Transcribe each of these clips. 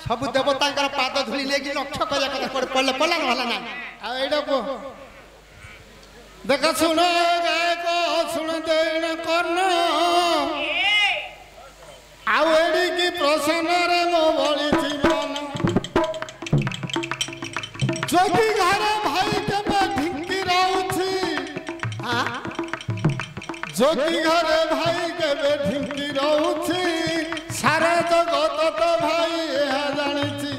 सब देवता पाद धूली लेकिन लक्ष्य करिया पड़े पड़ले पड़ला ना ना आ एडा को देख सुन गायको सुन देण कर्ण आउ एडी की प्रसन्न रे मो बळी जीवन जोगी घरे भाई केबे ढिंकी रहउछि हां जोगी घरे भाई केबे ढिंकी रहउछि सारा जगत तो भाई एहा जानिछि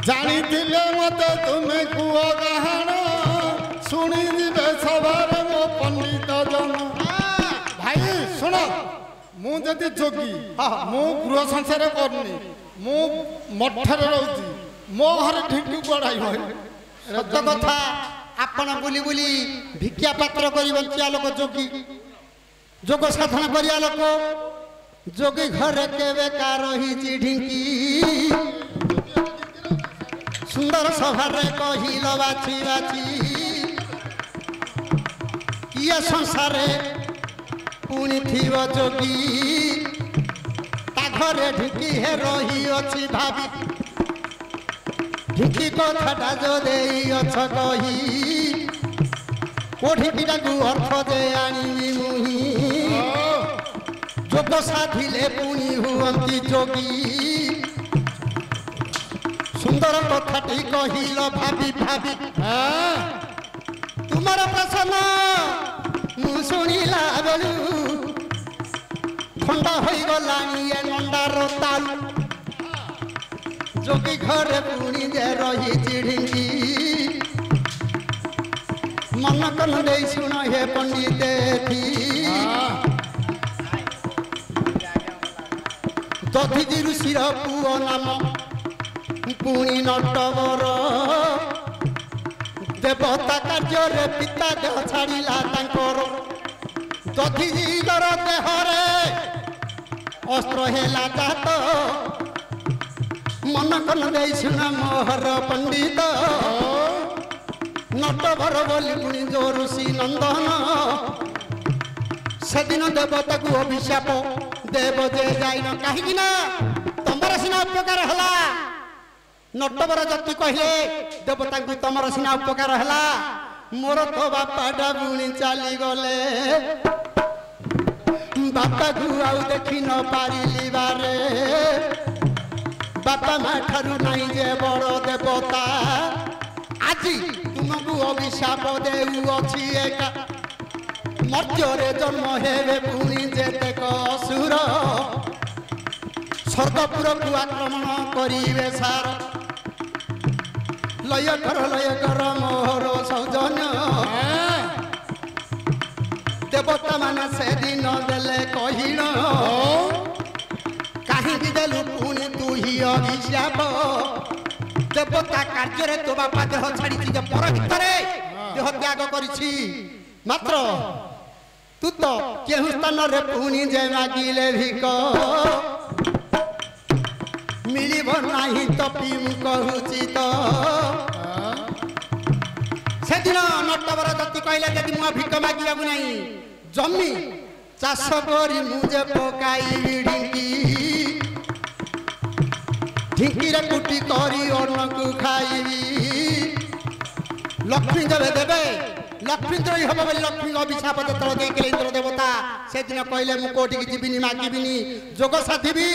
जानी दिले मते तुमे कुओ गहन सुनी दिबे सभार मो पंडित जन भाई सुन मु जदि जोगी मु गृह संसार करनी मु मठर रहउछि मो घर ढिंकी गड़ाई होय सत्य कथा आपण बुली बुली भिक्षा पात्र करी बंचिया लोक जोगी जोग साधना करिया लोक जोगी घर केवे का रही ढिंकी सुंदर सभा रे कहिल बाछी बाछी किए संसार पुणी थीव जोगी ता घरे ढिंकी हे रही अछि भाभी ढिंकी कथाटा जो देई अछ कही ओ ढिंकीटा को अर्थ दे आनी मुही जोग साधिले पुणी हुअंती जोगी सुंदर कथाटी कहिल भाभी भाभी तुमर प्रसन्न मु शुणिला बेलू ठंडा हो गलानी ए नंडार तालू जोगी घर पुणी जे रही ढिंकी मन कन दे सुन हे पंडित थी दधि ऋषिर पुओ नाम पुणी नटवर देवता कार्य पिता देह छाड़ा दधिजीर देहरे अस्त्र हेला जात मन कन दे सुन मोहर पंडित नटवर बोली पुणी जो ऋषि नंदन से दिन देवता को अभिशाप देव जे जाइन कहीं तमर सिना उपकार हला नटवर जति कहले देवता को तमर सिना उपकार हला मोर तो बापा डाबुणी चली गले बापा को आउ देखी न पारिली बारे बापा माँ ठारू नहीं जे बड़ देवता आज तुमको अभिशाप देउ अछि एका मर्त्य जन्म हेबे पुणी जेतेक असुर स्वर्गपुर को आक्रमण करिवे सार लय कर मोहर सौजन्य देवता मान से दिन देले कहिण कहीं देलु पुणी तू ही अभिशाप देवता कार्य तो बापा देह छाड़ी पर भितर देह त्याग करिछि मात्र तू तो केहू स्थान रे पुणी जे मागिले भिक मिलिब नाही तो पीम कहूची तो से दिन नटवर जति कहले यदि मु भिक मागिबा नहीं जमी चाष करी मुझे पकाई ढिंकी ढिंकी रे कुटी करी अन्न को खाइबी लक्ष्मी जब देवे लक्ष्मी द्रोही हम बोली लक्ष्मी अभिशाप जो देखे इंद्र देवता से दिन कहले मु कोठी की जीविनी मागिबिनी जोग साधिबी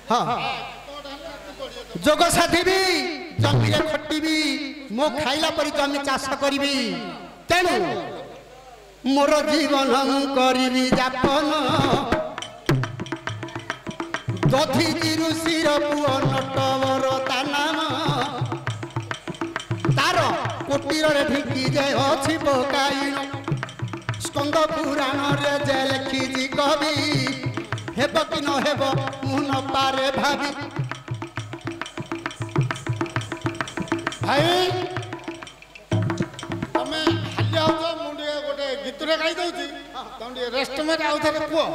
हाँ जोग साधिबी जमी रे खटिबी मो खाइला परी जमी चाष करिबी तेणु मोर जीवन करिबी जापन दधि ऋषिर पुओ नटवर ता नाम तार कुटीर रे ढिंकी जे अछि पकाइन स्कंद पुराण रे जे लिखिछि कवि हेब कि न हेब मु न पारे भाभी भाई तमे हालिया हो मुंडे गोटे गीत रे गाई दउची तम रेस्ट में आउ थरे कुओ